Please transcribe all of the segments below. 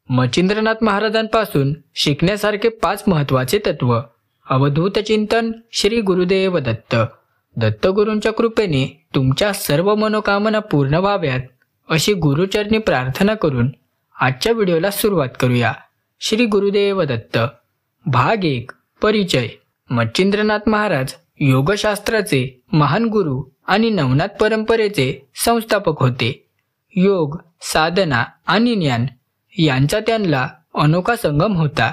मच्छिंद्रनाथ महाराजांपासून शिकण्यासारखे 5 महत्त्वाचे तत्व. अवधूत चिंतन श्री गुरुदेव दत्त. दत्तगुरूंच्या कृपेने तुमच्या सर्व मनोकामना पूर्ण व्हाव्यात अशी गुरुचरणी प्रार्थना करून आजच्या व्हिडिओला सुरुवात करूया. श्री गुरुदेव दत्त. भाग 1. परिचय. मच्छिंद्रनाथ महाराज योगशास्त्राचे महान गुरु आणि नवनाथ परंपरेचे संस्थापक होते. योग, साधना आणि ज्ञान यांचा त्यांना अनोखा संगम होता.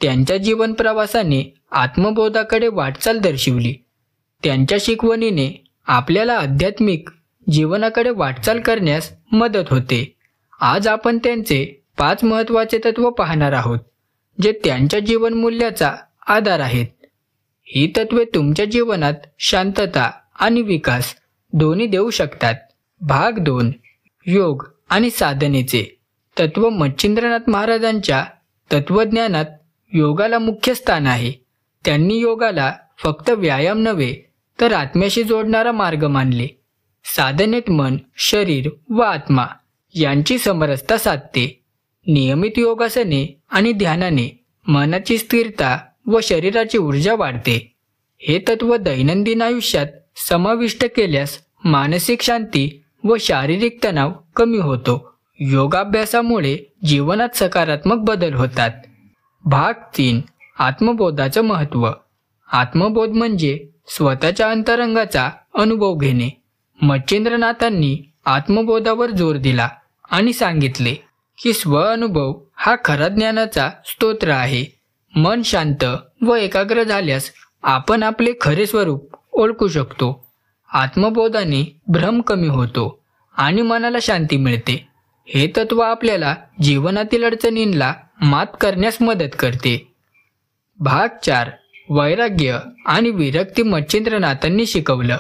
त्यांच्या जीवन प्रवासाने आत्मबोधाकडे वाटचाल दर्शवली. त्यांच्या शिकवणीने आपल्याला आध्यात्मिक जीवनाकडे वाटचाल करण्यास मदत होते. आज आपण त्यांचे 5 महत्त्वाचे तत्व पाहणार आहोत, जे त्यांच्या जीवनमूल्याचा आधार आहेत. ही तत्वे तुमच्या जीवनात शांतता आणि विकास दोन्ही देऊ शकतात. भाग 2. योग आणि साधनेचे तत्व. मच्छिंद्रनाथ महाराजांच्या तत्वज्ञानात योगाला मुख्य स्थान आहे. त्यांनी योगाला फक्त व्यायाम नव्हे तर आत्म्याशी जोडणारा मार्ग मानले. साधनेत मन, शरीर व आत्मा यांची समरसता साधते. नियमित योगासने आणि ध्यानाने मनाची स्थिरता व शरीराची ऊर्जा वाढते. हे तत्व दैनंदिन आयुष्यात समाविष्ट केल्यास मानसिक शांती व शारीरिक तणाव कमी होतो. योगाभ्यासामुळे जीवनात सकारात्मक बदल होतात. भाग 3. आत्मबोधाचं महत्त्व. आत्मबोध म्हणजे स्वतःच्या अंतरंगाचा अनुभव घेणे. मच्छिंद्रनाथांनी आत्मबोधावर जोर दिला आणि सांगितले की स्वअनुभव हा खरा ज्ञानाचा स्तोत्र आहे. मन शांत व एकाग्र झाल्यास आपण आपले खरे स्वरूप ओळखू शकतो. आत्मबोधाने भ्रम कमी होतो आणि मनाला शांती मिळते. हे तत्व आपल्याला जीवनातील अडचणींना मात करण्यास मदत करते. भाग 4. वैराग्य आणि विरक्ती. मच्छिंद्रनाथांनी शिकवलं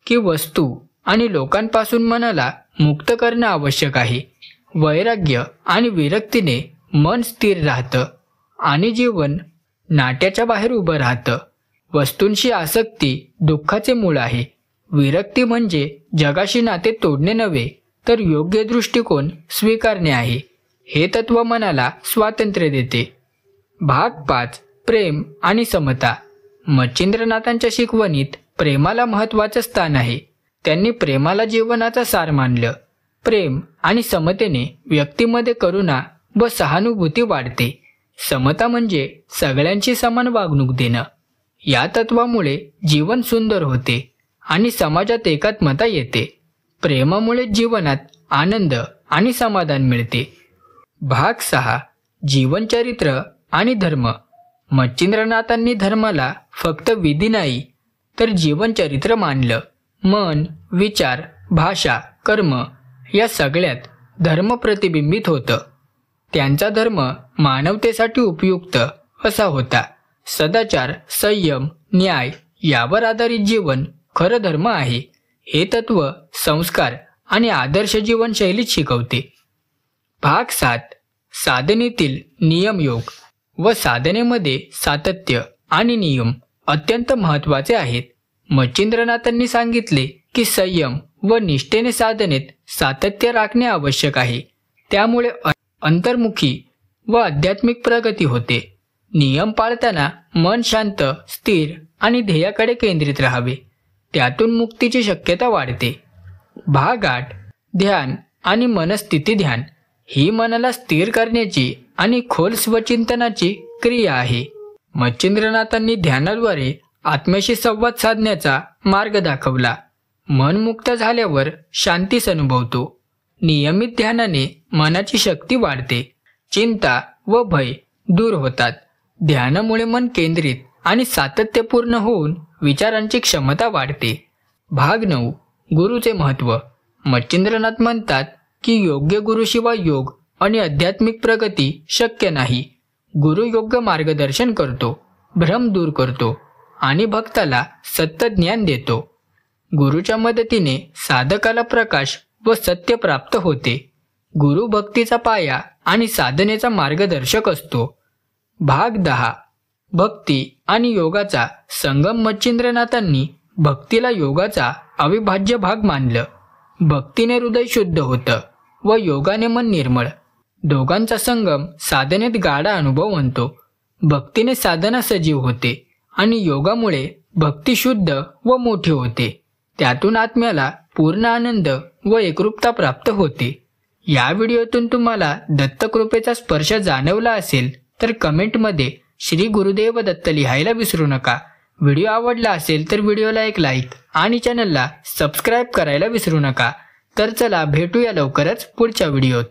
की वस्तू आणि लोकांपासून मनाला मुक्त करणं आवश्यक आहे. वैराग्य आणि विरक्तीने मन स्थिर राहतं आणि जीवन नाट्याच्या बाहेर उभं राहतं. वस्तूंशी आसक्ती दुःखाचे मूळ आहे. विरक्ती म्हणजे जगाशी नाते तोडणे नव्हे तर योग्य दृष्टिकोन स्वीकारणे आहे. हे तत्व मनाला स्वातंत्र्य देते. भाग 5. प्रेम आणि समता. मच्छिंद्रनाथांच्या शिकवणीत प्रेमाला महत्त्वाचं स्थान आहे. त्यांनी प्रेमाला जीवनाचा सार मानलं. प्रेम आणि समतेने व्यक्तीमध्ये करुणा व सहानुभूती वाढते. समता म्हणजे सगळ्यांची समान वागणूक देणं. या तत्वामुळे जीवन सुंदर होते आणि समाजात एकात्मता येते. प्रेमामुळे जीवनात आनंद आणि समाधान मिळते. भाग 6. जीवनचरित्र आणि धर्म. मच्छिंद्रनाथांनी धर्माला फक्त विधी नाही तर जीवनचरित्र मानलं. मन, विचार, भाषा, कर्म या सगळ्यात धर्म प्रतिबिंबित होतं. त्यांचा धर्म मानवतेसाठी उपयुक्त असा होता. सदाचार, संयम, न्याय यावर आधारित जीवन खरं धर्म आहे. हे तत्व संस्कार आणि आदर्श जीवनशैलीत शिकवते. भाग 7. साधनेतील नियमयोग व साधनेमध्ये सातत्य आणि नियम अत्यंत महत्त्वाचे आहेत. मच्छिंद्रनाथांनी सांगितले की संयम व निष्ठेने साधनेत सातत्य राखणे आवश्यक आहे. त्यामुळे अंतर्मुखी व आध्यात्मिक प्रगती होते. नियम पाळताना मन शांत, स्थिर आणि ध्येयाकडे केंद्रित राहावे. त्यातून मुक्तीची शक्यता वाढते. भाग 8. ध्यान आणि मनस्थिती. ध्यान ही मनाला स्थिर करण्याची आणि खोल स्वचिंतनाची क्रिया आहे. मच्छिंद्रनाथांनी ध्यानाद्वारे आत्म्याशी संवाद साधण्याचा मार्ग दाखवला. मन मुक्त झाल्यावर शांतीच अनुभवतो. नियमित ध्यानाने मनाची शक्ती वाढते. चिंता व भय दूर होतात. ध्यानामुळे मन केंद्रित आणि सातत्यपूर्ण होऊन विचारांची क्षमता वाढते. भाग 9. गुरुचे महत्त्व. मच्छिंद्रनाथ म्हणतात की योग्य गुरुशिवाय योग आणि आध्यात्मिक प्रगती शक्य नाही. गुरु योग्य मार्गदर्शन करतो, भ्रम दूर करतो आणि भक्ताला सत्य ज्ञान देतो. गुरुच्या मदतीने साधकाला प्रकाश व सत्य प्राप्त होते. गुरु भक्तीचा पाया आणि साधनेचा मार्गदर्शक असतो. भाग 10. भक्ती आणि योगाचा संगम. मच्छिंद्रनाथांनी भक्तीला योगाचा अविभाज्य भाग मानलं. भक्तीने हृदय शुद्ध होतं व योगाने मन निर्मळ. दोघांचा संगम साधनेत गाढा अनुभव आणतो. भक्तीने साधना सजीव होते आणि योगामुळे भक्ती शुद्ध व मोठी होते. त्यातून आत्म्याला पूर्ण आनंद व एकरूपता प्राप्त होते. या व्हिडिओतून तुम्हाला दत्तकृपेचा स्पर्श जाणवला असेल तर कमेंटमध्ये श्री गुरुदेव दत्त लिहायला विसरू नका. व्हिडिओ आवडला असेल तर व्हिडिओला एक लाईक आणि चॅनलला सबस्क्राईब करायला विसरू नका. तर चला भेटूया लवकरच पुढच्या व्हिडिओत.